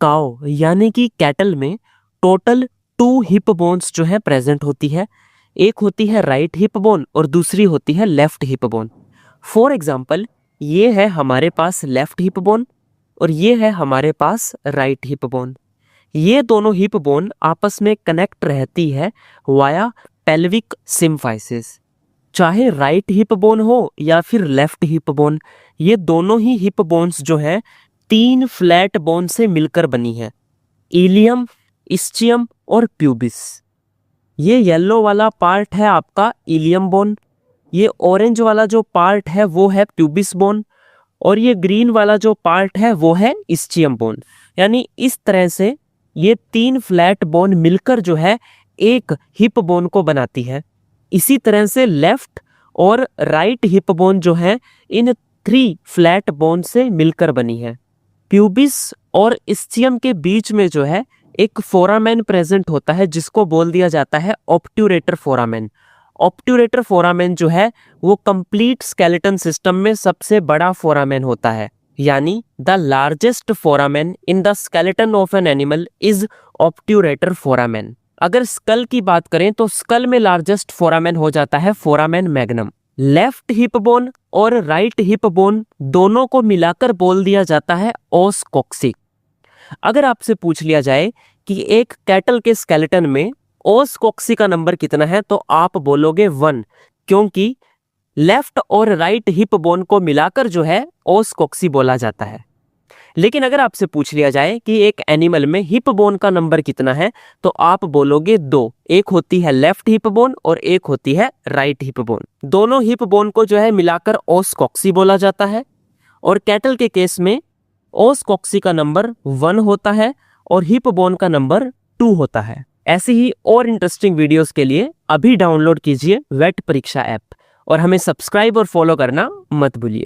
Cow यानी कि cattle में टोटल 2 हिप बोन्स जो है प्रेजेंट होती है। एक होती है राइट हिप बोन और दूसरी होती है left hip bone. For example, ये है हमारे पास लेफ्ट हिप बोन और ये है हमारे पास राइट हिप बोन। ये दोनों हिप बोन आपस में कनेक्ट रहती है वाया पेल्विक सिम्फाइसिस। चाहे राइट हिप बोन हो या फिर लेफ्ट हिप बोन, ये दोनों ही हिप बोन्स जो है 3 फ्लैट बोन से मिलकर बनी है, इलियम, इस्चियम और प्यूबिस। ये येलो वाला पार्ट है आपका इलियम बोन, ये ऑरेंज वाला जो पार्ट है वो है प्यूबिस बोन और ये ग्रीन वाला जो पार्ट है वो है इस्चियम बोन। यानी इस तरह से ये 3 फ्लैट बोन मिलकर जो है एक हिप बोन को बनाती है। इसी तरह से लेफ्ट और राइट हिप बोन जो है इन 3 फ्लैट बोन से मिलकर बनी है। प्यूबिस और इस्चियम के बीच में जो है एक फोरामेन प्रेजेंट होता है जिसको बोल दिया जाता है ऑब्ट्यूरेटर फोरामेन। ऑब्ट्यूरेटर फोरामेन जो है वो कंप्लीट स्केलेटन सिस्टम में सबसे बड़ा फोरामेन होता है, यानी the largest foramen in the skeleton of an animal is obturator foramen. अगर स्कल की बात करें तो स्कल में लार्जेस्ट फोरामेन हो जाता है foramen magnum. Left hip bone और राइट हिप बोन दोनों को मिलाकर बोल दिया जाता है ओस कॉक्सी। अगर आपसे पूछ लिया जाए कि एक कैटल के स्केलेटन में ओस कॉक्सी का नंबर कितना है तो आप बोलोगे 1, क्योंकि लेफ्ट और राइट हिप बोन को मिलाकर जो है ओस कॉक्सी बोला जाता है। लेकिन अगर आपसे पूछ लिया जाए कि एक एनिमल में हिप बोन का नंबर कितना है तो आप बोलोगे 2। एक होती है लेफ्ट हिप बोन और एक होती है राइट हिप बोन। दोनों हिप बोन को जो है मिलाकर ओस कॉक्सी बोला जाता है और कैटल के केस में ओस कॉक्सी का नंबर 1 होता है और हिप बोन का नंबर 2 होता है। ऐसी ही और इंटरेस्टिंग वीडियोस के लिए अभी डाउनलोड कीजिए वेट परीक्षा ऐप और हमें सब्सक्राइब और फॉलो करना मत भूलिए।